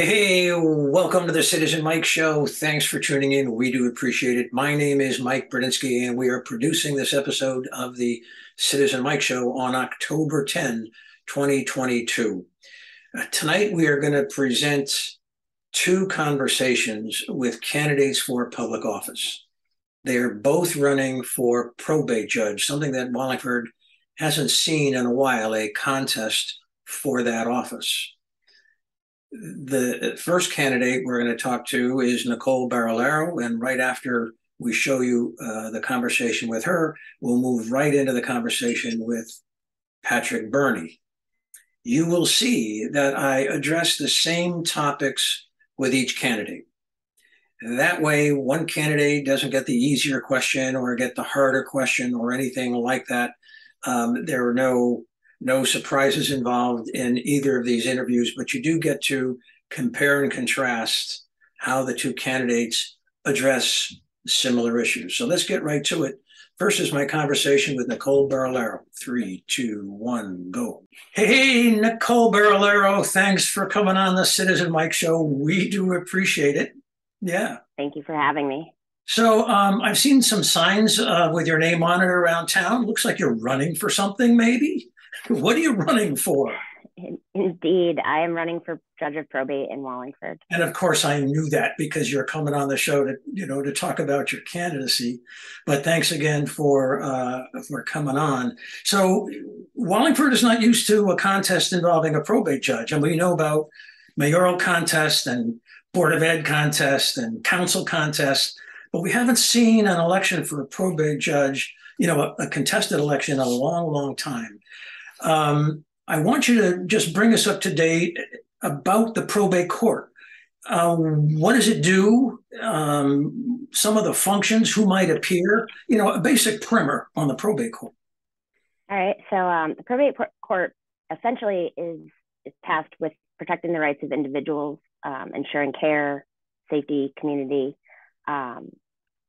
Hey, welcome to the Citizen Mike Show. Thanks for tuning in. We do appreciate it. My name is Mike Berdinsky, and we are producing this episode of the Citizen Mike Show on October 10, 2022. Tonight, we are going to present two conversations with candidates for public office. They are both running for probate judge, something that Wallingford hasn't seen in a while, a contest for that office. The first candidate we're going to talk to is Nicole Berolero, and right after we show you the conversation with her, we'll move right into the conversation with Patrick Birney. You will see that I address the same topics with each candidate. That way, one candidate doesn't get the easier question or get the harder question or anything like that. There are no surprises involved in either of these interviews, but you do get to compare and contrast how the two candidates address similar issues. So let's get right to it. First is my conversation with Nicole Berolero. 3, 2, 1, go. Hey, Nicole Berolero, thanks for coming on the Citizen Mike Show. We do appreciate it. Yeah. Thank you for having me. So I've seen some signs with your name on it around town. Looks like you're running for something, maybe? What are you running for? Indeed, I am running for judge of probate in Wallingford. And of course, I knew that because you're coming on the show to talk about your candidacy. But thanks again for coming on. So Wallingford is not used to a contest involving a probate judge, and we know about mayoral contests and board of ed contests and council contests, but we haven't seen an election for a probate judge, a contested election in a long, long time. I want you to just bring us up to date about the probate court. What does it do? Some of the functions, who might appear, a basic primer on the probate court. All right. So the probate court essentially is tasked with protecting the rights of individuals, ensuring care, safety, community.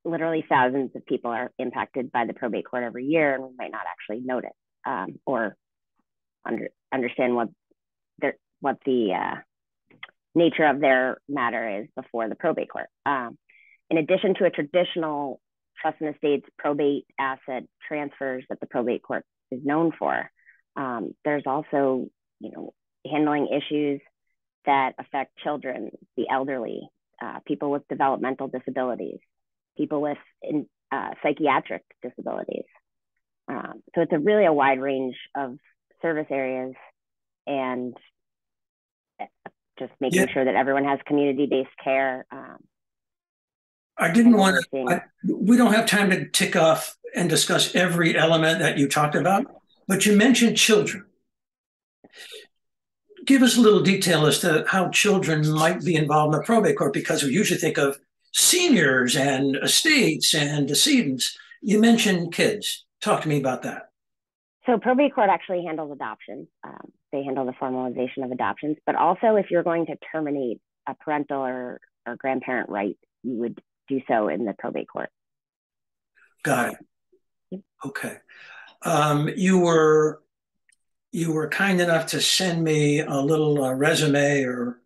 Literally thousands of people are impacted by the probate court every year, and we might not actually notice or understand what the nature of their matter is before the probate court. In addition to a traditional trust and estates probate asset transfers that the probate court is known for, there's also, handling issues that affect children, the elderly, people with developmental disabilities, people with psychiatric disabilities. So it's really a wide range of service areas and just making sure that everyone has community-based care. I didn't want to, we don't have time to tick off and discuss every element that you talked about, but you mentioned children. Give us a little detail as to how children might be involved in the probate court, because we usually think of seniors and estates and decedents. You mentioned kids. Talk to me about that. So probate court actually handles adoptions. They handle the formalization of adoptions, but also if you're going to terminate a parental or grandparent right, you would do so in the probate court. Got it. Okay. You were kind enough to send me a little resume or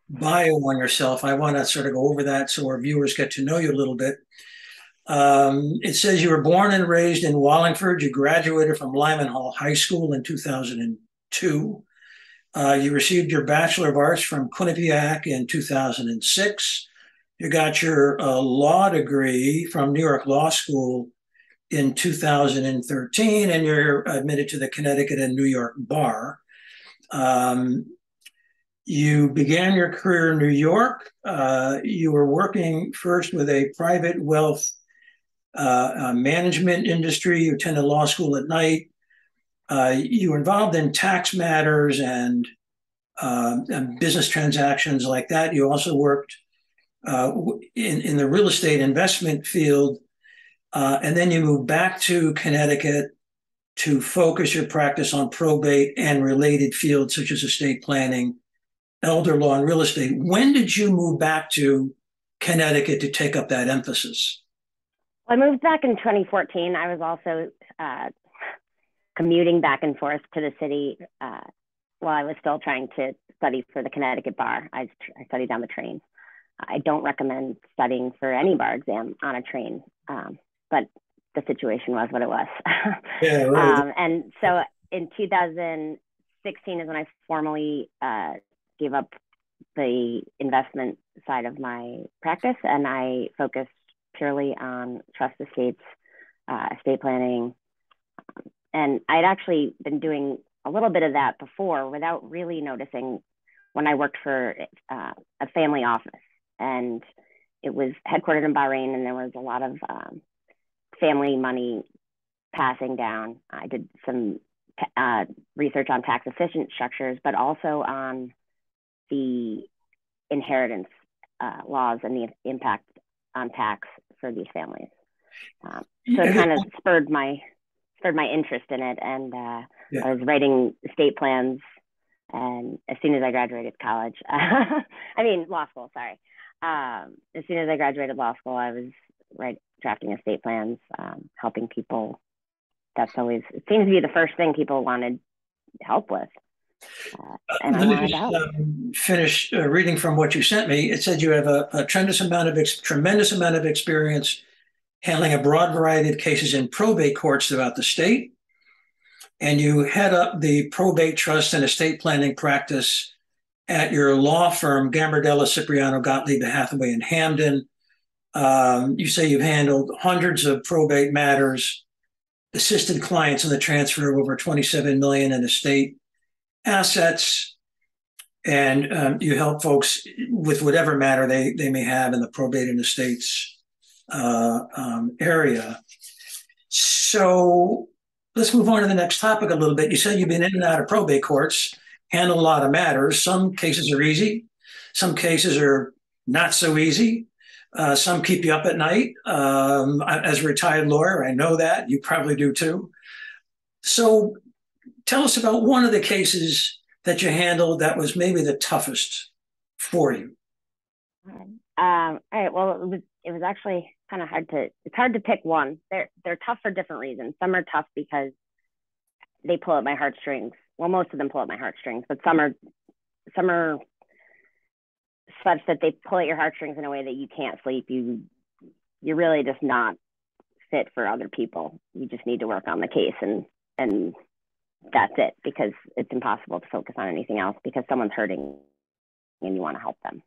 bio on yourself. I want to sort of go over that so our viewers get to know you a little bit. It says you were born and raised in Wallingford. You graduated from Lyman Hall High School in 2002. You received your Bachelor of Arts from Quinnipiac in 2006. You got your law degree from New York Law School in 2013, and you're admitted to the Connecticut and New York bar. You began your career in New York. You were working first with a private wealth management industry. You attended law school at night. You were involved in tax matters and business transactions like that. You also worked in the real estate investment field. And then you moved back to Connecticut to focus your practice on probate and related fields such as estate planning, elder law, and real estate. When did you move back to Connecticut to take up that emphasis? I moved back in 2014. I was also commuting back and forth to the city while I was still trying to study for the Connecticut bar. I studied on the train. I don't recommend studying for any bar exam on a train, but the situation was what it was. Yeah, right. And so in 2016 is when I formally gave up the investment side of my practice, and I focused purely on trust estates, estate planning. And I'd actually been doing a little bit of that before without really noticing when I worked for a family office. And it was headquartered in Bahrain, and there was a lot of family money passing down. I did some research on tax efficient structures, but also on the inheritance laws and the impact on tax for these families. So it kind of spurred my interest in it, and I was writing estate plans. And as soon as I graduated college, law school, sorry. As soon as I graduated law school, I was drafting estate plans, helping people. It seems to be the first thing people wanted help with. And Let me just finish reading from what you sent me. It said you have a tremendous amount of experience handling a broad variety of cases in probate courts throughout the state. And you head up the probate trust and estate planning practice at your law firm, Gambardella, Cipriano, Gottlieb, Hathaway, and Hamden. You say you've handled hundreds of probate matters, assisted clients in the transfer of over $27 million in estate assets, and you help folks with whatever matter they may have in the probate and estates area. So let's move on to the next topic a little bit. You said you've been in and out of probate courts, handled a lot of matters. Some cases are easy. Some cases are not so easy. Some keep you up at night. As a retired lawyer, I know that. You probably do too. So tell us about one of the cases that you handled that was maybe the toughest for you. All right. Well, it was actually kind of it's hard to pick one. They're tough for different reasons. Some are tough because they pull at my heartstrings. Well, most of them pull at my heartstrings, but some are such that they pull at your heartstrings in a way that you can't sleep. You're really just not fit for other people. You just need to work on the case, and that's it, because it's impossible to focus on anything else because someone's hurting and you want to help them.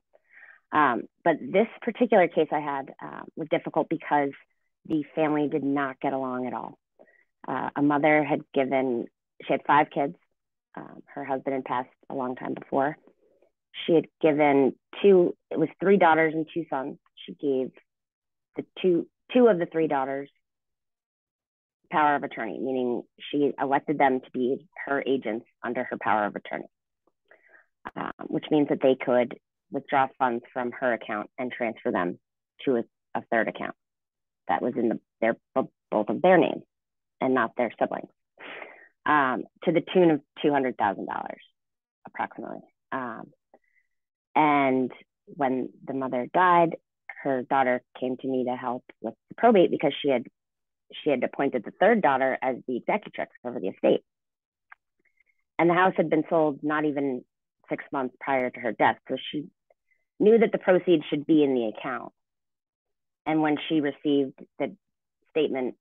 But this particular case I had was difficult because the family did not get along at all. A mother she had 5 kids. Her husband had passed a long time before. She had given it was 3 daughters and 2 sons. She gave the two of the 3 daughters power of attorney, meaning she elected them to be her agents under her power of attorney, which means that they could withdraw funds from her account and transfer them to a third account that was in both of their names and not their siblings, to the tune of $200,000 approximately. And when the mother died, her daughter came to me to help with the probate because she had appointed the third daughter as the executrix over the estate. And the house had been sold not even 6 months prior to her death. So she knew that the proceeds should be in the account. And when she received the statement,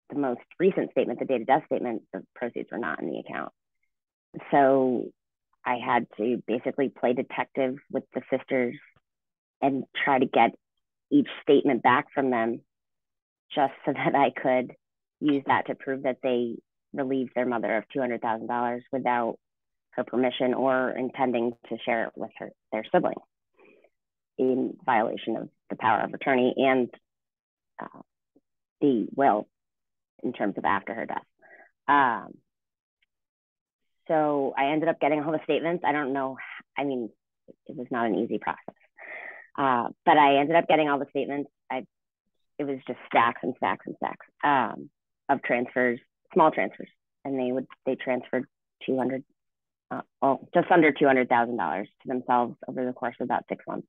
the most recent statement, the date of death statement, the proceeds were not in the account. So I had to basically play detective with the sisters and try to get each statement back from them, just so that I could use that to prove that they relieved their mother of $200,000 without her permission or intending to share it with their sibling, in violation of the power of attorney and the will in terms of after her death. So I ended up getting all the statements. I don't know. It was not an easy process. But I ended up getting all the statements. It was just stacks and stacks and stacks of transfers, small transfers. And they transferred just under $200,000 to themselves over the course of about 6 months.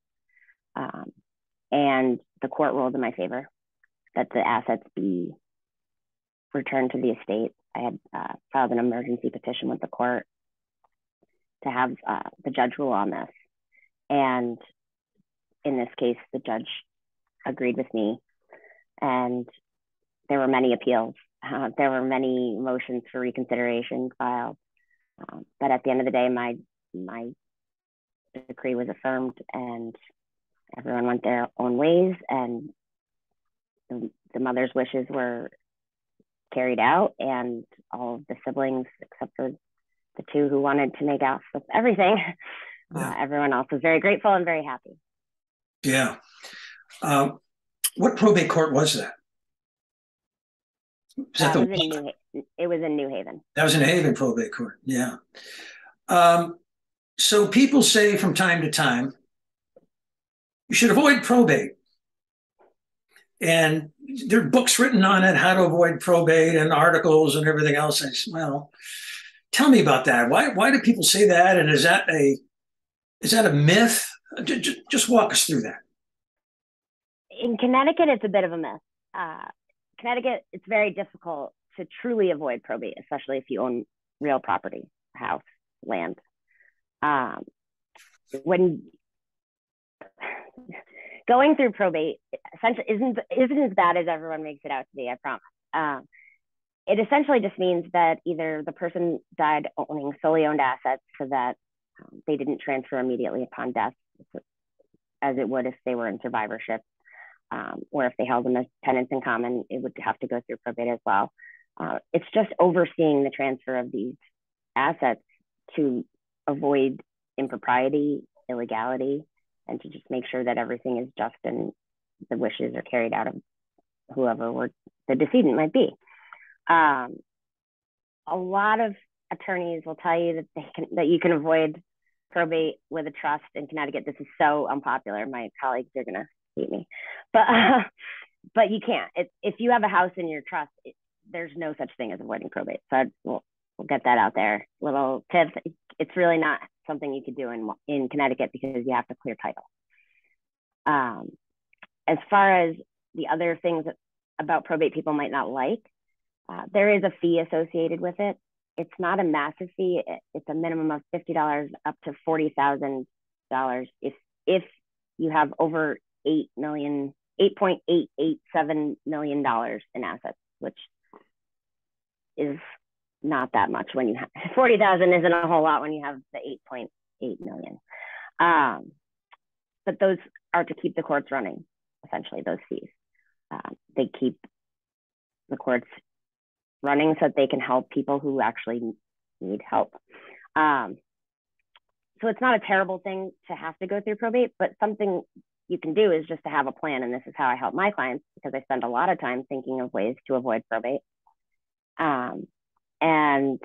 And the court ruled in my favor that the assets be returned to the estate. I had filed an emergency petition with the court, to have the judge rule on this. And in this case, the judge agreed with me, and there were many appeals. There were many motions for reconsideration filed. But at the end of the day, my decree was affirmed, and everyone went their own ways, and the mother's wishes were carried out, and all of the siblings, except for the two who wanted to make off with everything, everyone else was very grateful and very happy. Yeah. What probate court was that? It was in New Haven. That was in Haven Probate Court. Yeah. So people say from time to time, you should avoid probate. And there are books written on it, how to avoid probate, and articles and everything else. And I said, well, tell me about that. Why do people say that? And is that a myth? Just walk us through that. In Connecticut, it's a bit of a myth. Connecticut, it's very difficult to truly avoid probate, especially if you own real property, house, land. When going through probate essentially isn't as bad as everyone makes it out to be, I promise. It essentially just means that either the person died owning solely owned assets so that they didn't transfer immediately upon death, as it would if they were in survivorship, or if they held them as tenants in common, it would have to go through probate as well. It's just overseeing the transfer of these assets to avoid impropriety, illegality, and to just make sure that everything is just and the wishes are carried out of whoever the decedent might be. A lot of attorneys will tell you that you can avoid probate with a trust in Connecticut. This is so unpopular. My colleagues are gonna hate me, but you can't. If you have a house in your trust, there's no such thing as avoiding probate. So we'll get that out there. Little tips. It's really not something you could do in Connecticut because you have to clear title. As far as the other things about probate people might not like, there is a fee associated with it. It's not a massive fee. It's a minimum of $50 up to $40,000 if you have over $8.887 million in assets, which is not that much when you have 40,000 isn't a whole lot when you have the 8.8 million. But those are to keep the courts running, essentially, those fees. They keep the courts running so that they can help people who actually need help. So it's not a terrible thing to have to go through probate, but something you can do is just to have a plan. And this is how I help my clients, because I spend a lot of time thinking of ways to avoid probate. And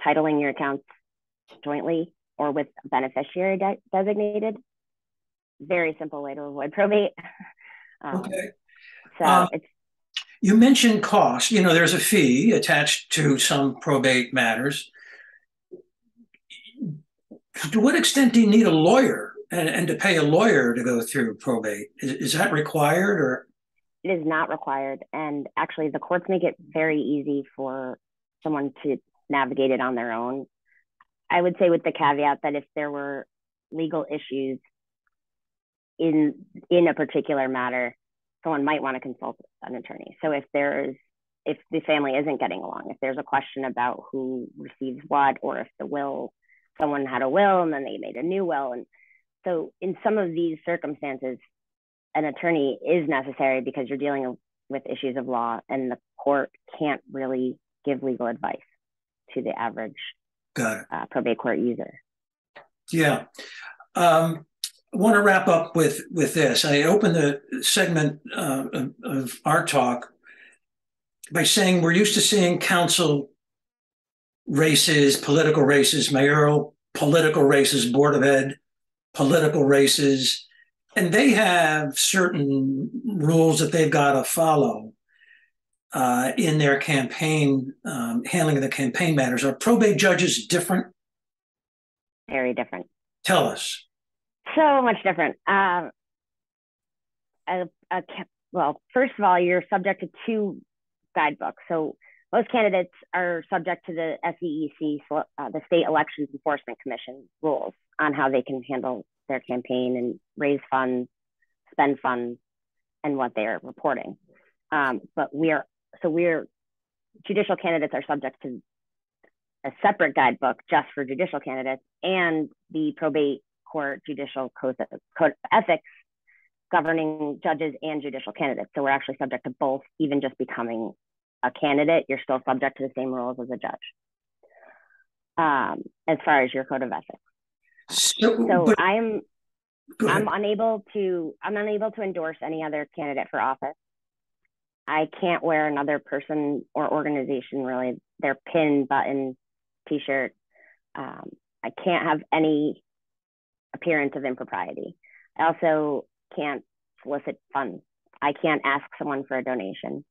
titling your accounts jointly or with a beneficiary designated, very simple way to avoid probate. Okay. So you mentioned cost. There's a fee attached to some probate matters. To what extent do you need a lawyer and to pay a lawyer to go through probate? Is that required, or? It is not required. And actually, the courts make it very easy for someone to navigate it on their own. I would say with the caveat that if there were legal issues in a particular matter, someone might want to consult an attorney. So if the family isn't getting along, if there's a question about who receives what, or if someone had a will and then they made a new will. And so in some of these circumstances, an attorney is necessary because you're dealing with issues of law, and the court can't really give legal advice to the average probate court user. Yeah. I want to wrap up with this. I opened the segment of our talk by saying we're used to seeing council races, political races, mayoral political races, Board of Ed political races, and they have certain rules that they've got to follow in their campaign, handling of the campaign matters. Are probate judges different? Very different. Tell us. So much different. Well, first of all, you're subject to two guidebooks. So most candidates are subject to the SEEC, the State Elections Enforcement Commission rules on how they can handle their campaign and raise funds, spend funds, and what they're reporting. But judicial candidates are subject to a separate guidebook just for judicial candidates and the probate court judicial code of ethics governing judges and judicial candidates. So we're actually subject to both. Even just becoming a candidate, you're still subject to the same rules as a judge, as far as your code of ethics. So I'm unable to endorse any other candidate for office. I can't wear another person or organization, really, their pin, button, t-shirt. I can't have any appearance of impropriety. I also can't solicit funds. I can't ask someone for a donation.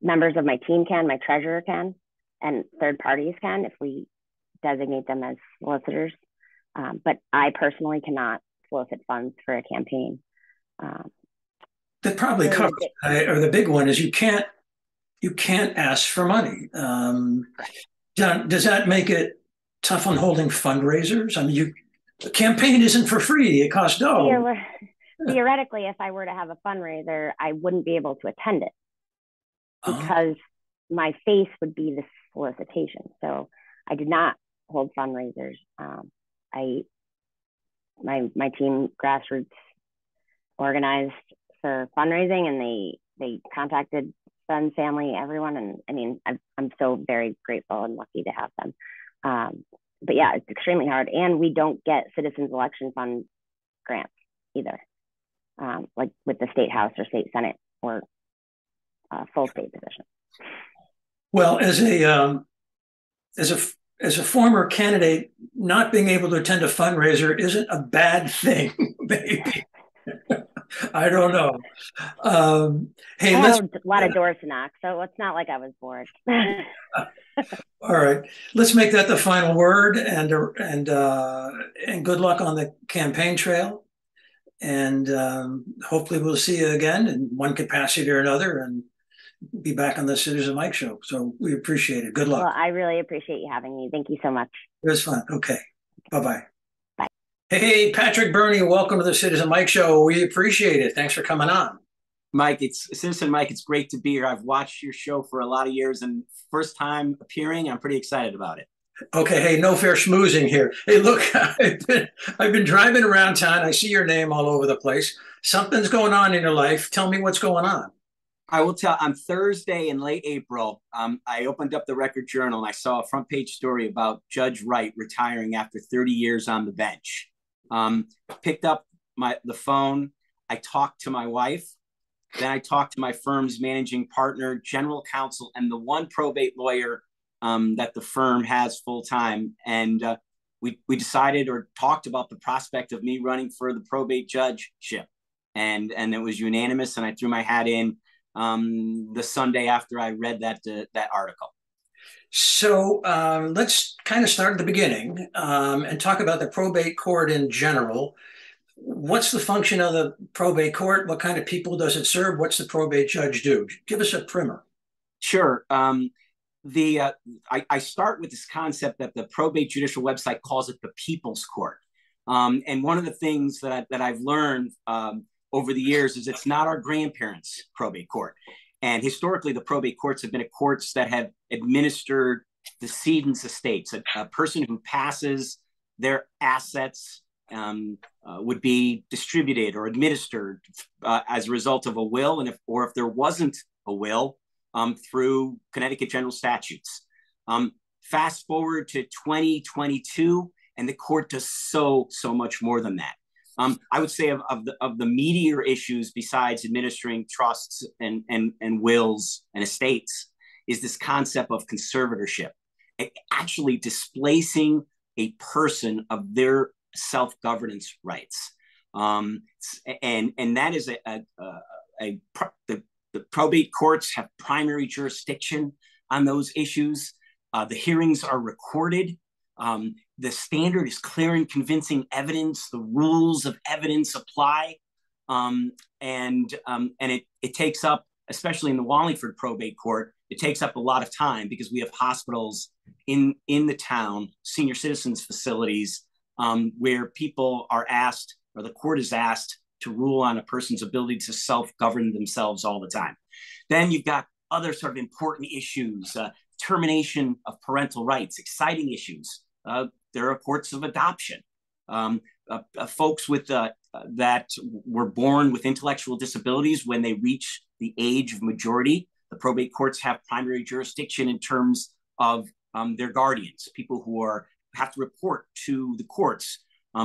Members of my team can, my treasurer can, and third parties can if we designate them as solicitors. But I personally cannot solicit funds for a campaign. That probably covers, or the big one is you can't ask for money. Does that make it tough on holding fundraisers? I mean, the campaign isn't for free; it costs dough. Theoretically, if I were to have a fundraiser, I wouldn't be able to attend it because my face would be the solicitation. So I did not hold fundraisers. My team grassroots organized for fundraising, and they contacted friends, family, everyone, and I mean I'm so very grateful and lucky to have them. But yeah, it's extremely hard, and we don't get Citizens Election Fund grants either, like with the state house or state senate or full state position. Well, as a former candidate, not being able to attend a fundraiser isn't a bad thing, maybe. I don't know. Hey, I had a lot of doors to knock, so it's not like I was bored. All right, let's make that the final word, and good luck on the campaign trail. And hopefully we'll see you again in one capacity or another, and be back on the Citizen Mike Show. So we appreciate it. Good luck. Well, I really appreciate you having me. Thank you so much. It was fun. Okay. Bye-bye. Bye. Hey, Patrick Birney, welcome to the Citizen Mike Show. We appreciate it. Thanks for coming on. Mike, Citizen Mike, it's great to be here. I've watched your show for a lot of years, and first time appearing, I'm pretty excited about it. Okay, hey, no fair schmoozing here. Hey, look, I've been driving around town. I see your name all over the place. Something's going on in your life. Tell me what's going on. I will tell. On Thursday in late April, I opened up the Record Journal and I saw a front page story about Judge Wright retiring after 30 years on the bench. Picked up the phone. I talked to my wife. Then I talked to my firm's managing partner, general counsel, and the one probate lawyer that the firm has full time. And we decided or talked about the prospect of me running for the probate judgeship. And it was unanimous. And I threw my hat in the Sunday after I read that article. So let's kind of start at the beginning and talk about the probate court in general. What's the function of the probate court? What kind of people does it serve? What's the probate judge do? Give us a primer. Sure. I start with this concept that the probate judicial website calls it the People's Court. And one of the things that I've learned over the years is it's not our grandparents' probate court. And historically, the probate courts have been courts that have administered decedents' estates. A person who passes, their assets would be distributed or administered as a result of a will, and if there wasn't a will, through Connecticut general statutes. Fast forward to 2022, and the court does so much more than that. I would say of the meatier issues besides administering trusts and wills and estates is this concept of conservatorship, actually displacing a person of their self-governance rights. And that is the probate courts have primary jurisdiction on those issues. The hearings are recorded. The standard is clear and convincing evidence. The rules of evidence apply. And it takes up, especially in the Wallingford Probate Court, it takes up a lot of time because we have hospitals in the town, senior citizens facilities, where people are asked, or the court is asked, to rule on a person's ability to self-govern themselves all the time. Then you've got other sort of important issues, termination of parental rights, exciting issues. There are courts of adoption. Folks with that were born with intellectual disabilities, when they reach the age of majority, the probate courts have primary jurisdiction in terms of their guardians, people who have to report to the courts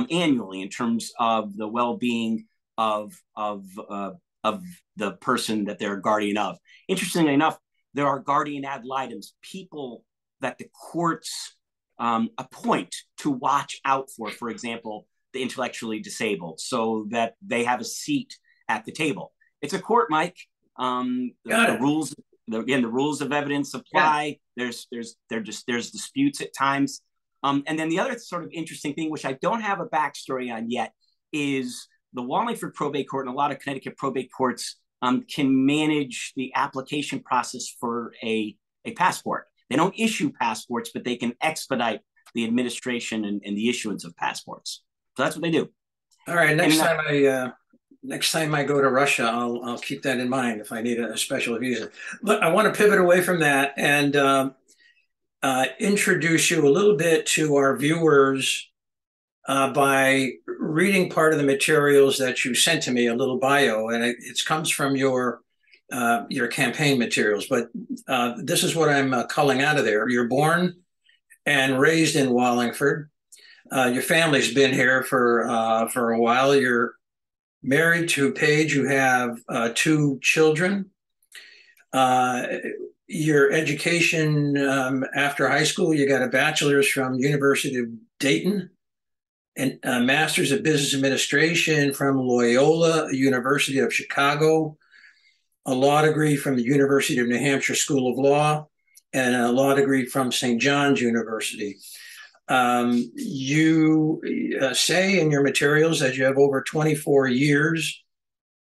annually in terms of the well-being of the person that they're a guardian of. Interestingly enough, there are guardian ad litem, people that the courts appoint to watch out for example, the intellectually disabled, so that they have a seat at the table. It's a court, Mike. The rules, the rules of evidence apply. Yeah. There's disputes at times. And then the other sort of interesting thing, which I don't have a backstory on yet, is the Wallingford Probate Court and a lot of Connecticut probate courts can manage the application process for a passport. They don't issue passports, but they can expedite the administration and the issuance of passports. So that's what they do. All right. Next time I go to Russia, I'll keep that in mind if I need a special visa. But I want to pivot away from that and introduce you a little bit to our viewers by reading part of the materials that you sent to me, a little bio, and it comes from your campaign materials. But this is what I'm culling out of there. You're born and raised in Wallingford. Your family's been here for a while. You're married to Paige. You have 2 children. Your education after high school, you got a bachelor's from University of Dayton and a master's of business administration from Loyola University of Chicago, a law degree from the University of New Hampshire School of Law, and a law degree from St. John's University. You say in your materials that you have over 24 years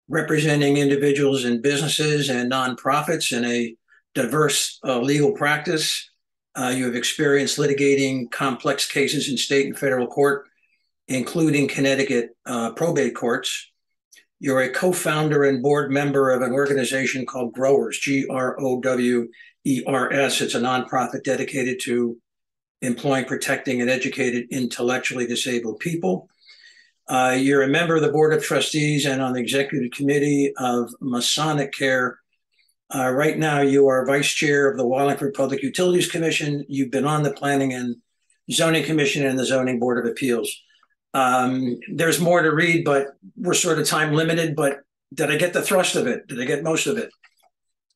representing individuals and businesses and nonprofits in a diverse legal practice. You have experience litigating complex cases in state and federal court, including Connecticut probate courts. You're a co-founder and board member of an organization called Growers, Growers. It's a nonprofit dedicated to employing, protecting, and educating intellectually disabled people. You're a member of the Board of Trustees and on the Executive Committee of Masonic Care. Right now, you are Vice Chair of the Wallingford Public Utilities Commission. You've been on the Planning and Zoning Commission and the Zoning Board of Appeals. There's more to read, but we're sort of time limited. But did I get the thrust of it? Did I get most of it?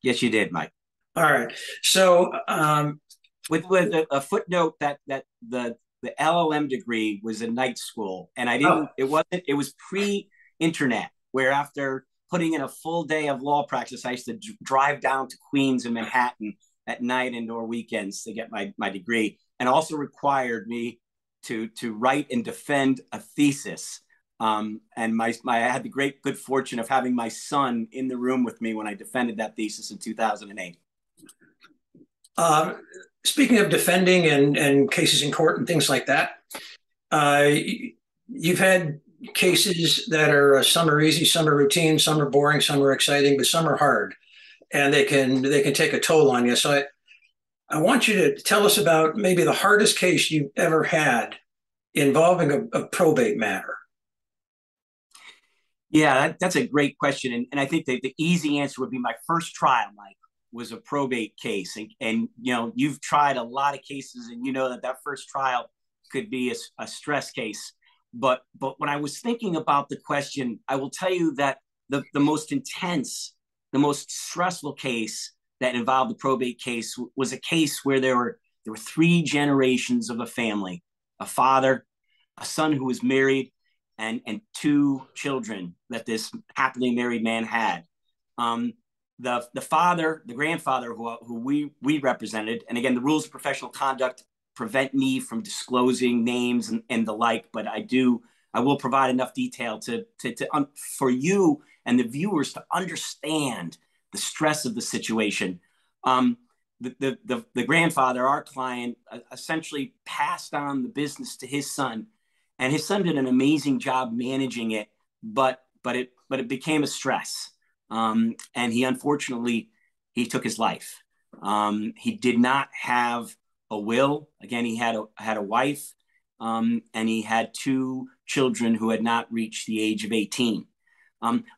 Yes, you did, Mike. All right. So with a footnote that the LLM degree was a night school, and I didn't. Oh. It was pre-internet, where after putting in a full day of law practice, I used to drive down to Queens and Manhattan at night and or weekends to get my degree, and also required me to write and defend a thesis. And I had the good fortune of having my son in the room with me when I defended that thesis in 2008. Speaking of defending and cases in court and things like that, you've had cases that are some are easy, some are routine, some are boring, some are exciting, but some are hard, and they can take a toll on you. So I want you to tell us about maybe the hardest case you've ever had involving a probate matter. Yeah, that's a great question, and I think the easy answer would be my first trial, Mike, was a probate case, and you know, you've tried a lot of cases, and you know that first trial could be a stress case. But when I was thinking about the question, I will tell you that the most intense, the most stressful case that involved the probate case was a case where there were 3 generations of a family: a father, a son who was married, and 2 children that this happily married man had. The father, the grandfather who we represented, and again, the rules of professional conduct prevent me from disclosing names and the like, but I will provide enough detail for you and the viewers to understand the stress of the situation. the grandfather, our client, essentially passed on the business to his son, and his son did an amazing job managing it, but it became a stress, and he unfortunately took his life. He did not have a will. Again, he had a wife, and he had two children who had not reached the age of 18.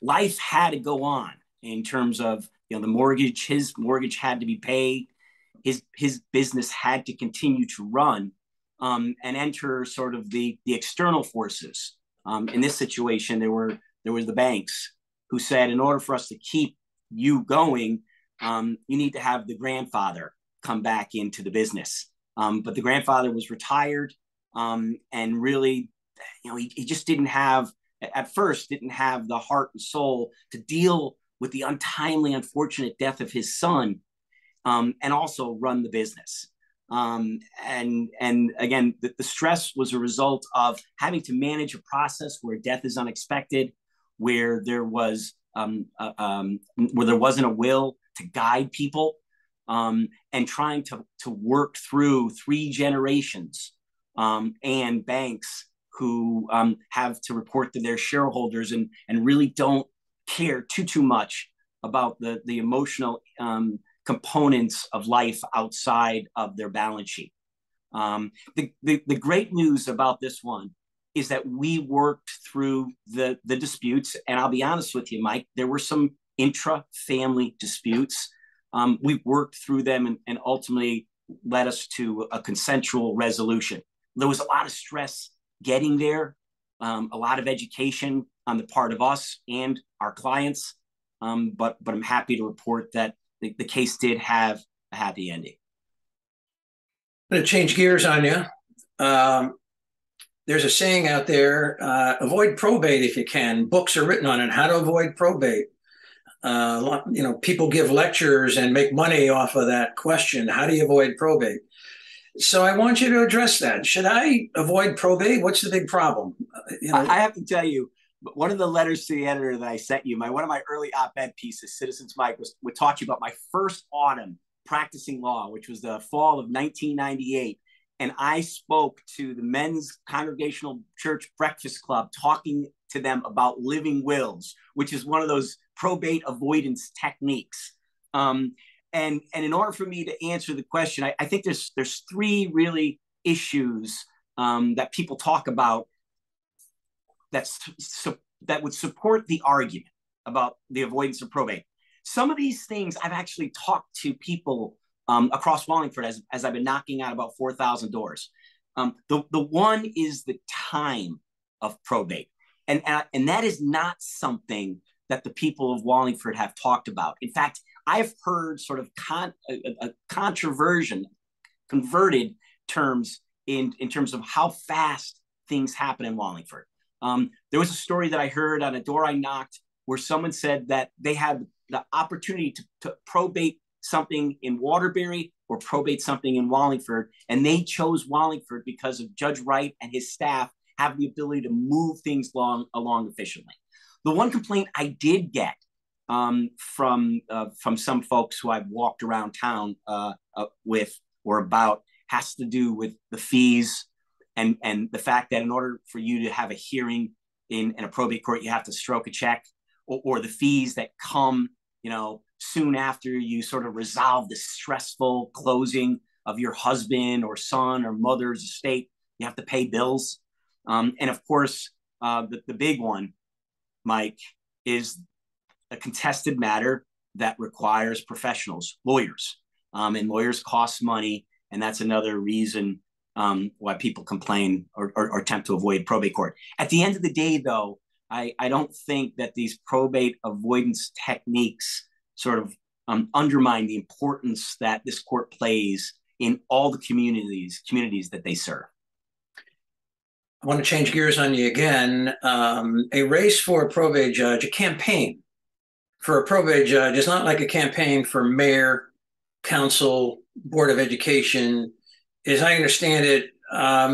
Life had to go on in terms of, the mortgage. His mortgage had to be paid. His business had to continue to run, and enter sort of the external forces. In this situation, there were the banks who said, in order for us to keep you going, you need to have the grandfather come back into the business. But the grandfather was retired, and really, he just didn't have the heart and soul to deal with the untimely, unfortunate death of his son, and also run the business. And again, the stress was a result of having to manage a process where death is unexpected, where there wasn't a will to guide people, and trying to work through 3 generations, and banks who have to report to their shareholders and really don't care too much about the emotional components of life outside of their balance sheet. The great news about this one is that we worked through the disputes, and I'll be honest with you, Mike, there were some intra-family disputes. We worked through them and ultimately led us to a consensual resolution. There was a lot of stress getting there, a lot of education on the part of us and our clients, but I'm happy to report that the case did have a happy ending. I'm going to change gears on you. There's a saying out there, avoid probate if you can. Books are written on it, how to avoid probate. People give lectures and make money off of that question. How do you avoid probate? So I want you to address that. Should I avoid probate? What's the big problem? I have to tell you, one of the letters to the editor that I sent you, one of my early op-ed pieces, Citizens Mike, would talk to you about my first autumn practicing law, which was the fall of 1998. And I spoke to the Men's Congregational Church Breakfast Club, talking to them about living wills, which is one of those probate avoidance techniques. And in order for me to answer the question, I think there's 3 really issues that people talk about that would support the argument about the avoidance of probate. Some of these things I've actually talked to people across Wallingford as I've been knocking out about 4,000 doors. The one is the time of probate. And that is not something that the people of Wallingford have talked about. In fact, I've heard sort of converted terms in terms of how fast things happen in Wallingford. There was a story that I heard on a door I knocked where someone said that they had the opportunity to probate something in Waterbury or probate something in Wallingford, and they chose Wallingford because of Judge Wright and his staff have the ability to move things along efficiently. The one complaint I did get from some folks who I've walked around town with or about has to do with the fees and the fact that in order for you to have a hearing in a probate court, you have to stroke a check, or the fees that come, soon after you sort of resolve the stressful closing of your husband or son or mother's estate. You have to pay bills. And of course, the big one, Mike, is a contested matter that requires professionals, lawyers, and lawyers cost money. And that's another reason why people complain or attempt to avoid probate court. At the end of the day, though, I don't think that these probate avoidance techniques sort of undermine the importance that this court plays in all the communities that they serve. I want to change gears on you again. A race for a probate judge, a campaign for a probate judge is not like a campaign for mayor, council, board of education. As I understand it,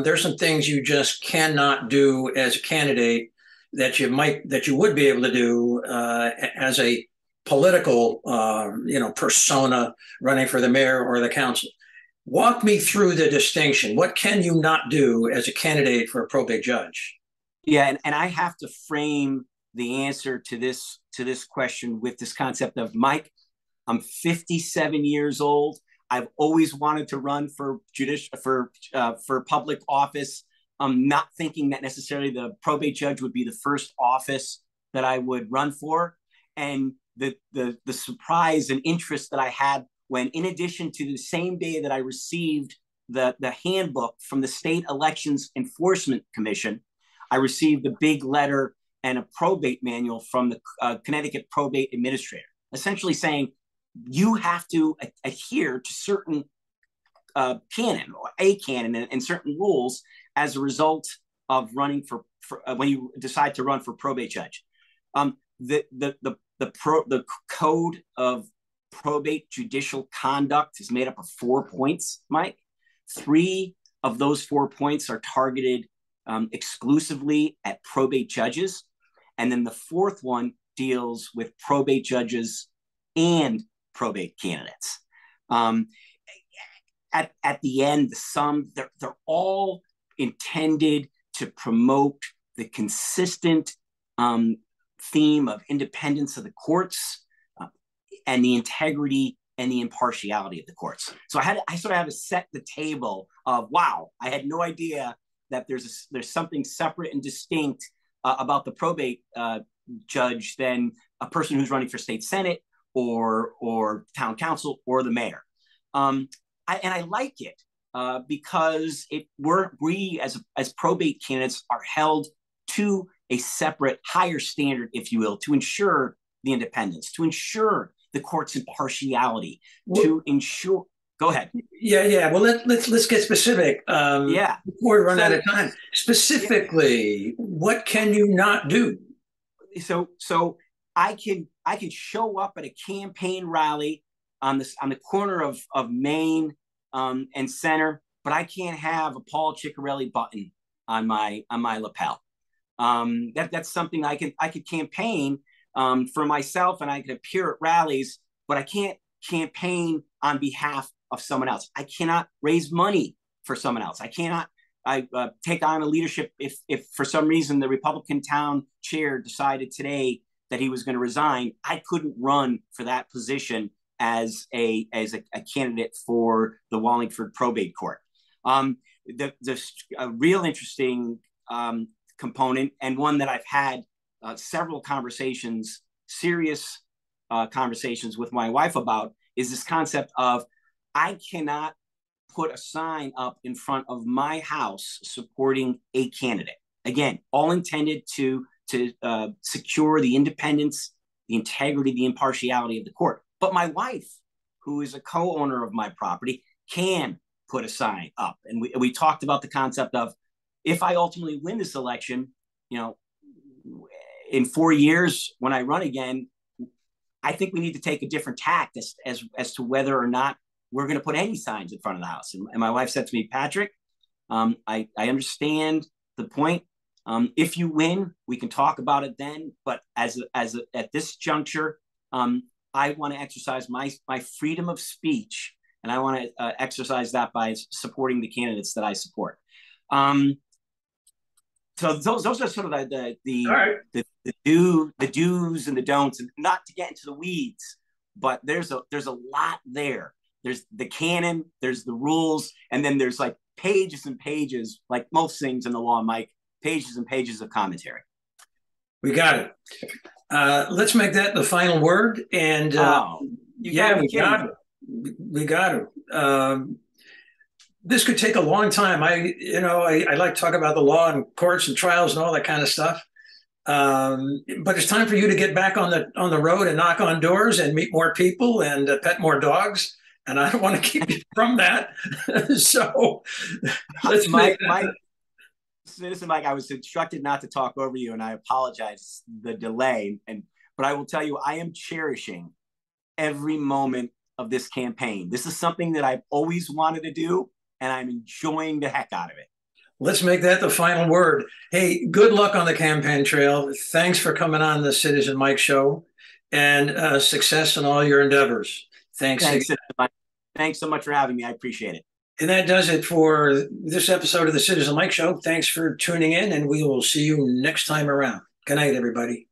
there's some things you just cannot do as a candidate that you would be able to do as a political, persona running for the mayor or the council. Walk me through the distinction. What can you not do as a candidate for a probate judge? Yeah, and I have to frame the answer to this question with this concept of, Mike, I'm 57 years old. I've always wanted to run for public office. I'm not thinking that necessarily the probate judge would be the first office that I would run for. And the surprise and interest that I had when, in addition to the same day that I received the handbook from the State Elections Enforcement Commission, I received a big letter and a probate manual from the Connecticut Probate Administrator, essentially saying you have to adhere to certain canon or a canon and certain rules as a result of running for when you decide to run for probate judge. The code of probate judicial conduct is made up of 4 points, Mike. 3 of those 4 points are targeted exclusively at probate judges. And then the 4th one deals with probate judges and probate candidates. At the end, they're all intended to promote the consistent theme of independence of the courts and the integrity and the impartiality of the courts. So I sort of had to set the table of, wow, I had no idea that there's something separate and distinct about the probate judge than a person who's running for state senate or town council or the mayor. I like it because we as probate candidates are held to a separate, higher standard, if you will, to ensure the independence, to ensure the court's impartiality, to ensure. Go ahead. Yeah. Well, let's get specific. Before we run out of time. Specifically, what can you not do? So I can show up at a campaign rally on the corner of Main and Center, but I can't have a Paul Ciccarelli button on my lapel. That's something I could campaign for myself, and I could appear at rallies, but I can't campaign on behalf of someone else. I cannot raise money for someone else. I cannot take on a leadership if for some reason the Republican town chair decided today that he was going to resign. I couldn't run for that position as a candidate for the Wallingford Probate Court. The real interesting component, and one that I've had several serious conversations with my wife about, is this concept of, I cannot put a sign up in front of my house supporting a candidate. Again, all intended to secure the independence, the integrity, the impartiality of the court. But my wife, who is a co-owner of my property, can put a sign up. And we talked about the concept of, if I ultimately win this election, in 4 years when I run again, I think we need to take a different tact as to whether or not we're going to put any signs in front of the house. And my wife said to me, Patrick, I understand the point. If you win, we can talk about it then. But at this juncture, I want to exercise my freedom of speech, and I want to exercise that by supporting the candidates that I support. So those are sort of the do's and the don'ts, and not to get into the weeds, but there's a lot there. There's the canon, there's the rules, and then there's like pages and pages, like most things in the law, Mike, pages and pages of commentary. We got it. Let's make that the final word. And we got it. This could take a long time. I like to talk about the law and courts and trials and all that kind of stuff. But it's time for you to get back on the road and knock on doors and meet more people and pet more dogs. And I don't want to keep you from that. So let's Mike. Listen, Mike, I was instructed not to talk over you, and I apologize the delay. But I will tell you, I am cherishing every moment of this campaign. This is something that I've always wanted to do, and I'm enjoying the heck out of it. Let's make that the final word. Hey, good luck on the campaign trail. Thanks for coming on the Citizen Mike Show. and success in all your endeavors. Thanks. Thanks so much for having me. I appreciate it. And that does it for this episode of the Citizen Mike Show. Thanks for tuning in, and we will see you next time around. Good night, everybody.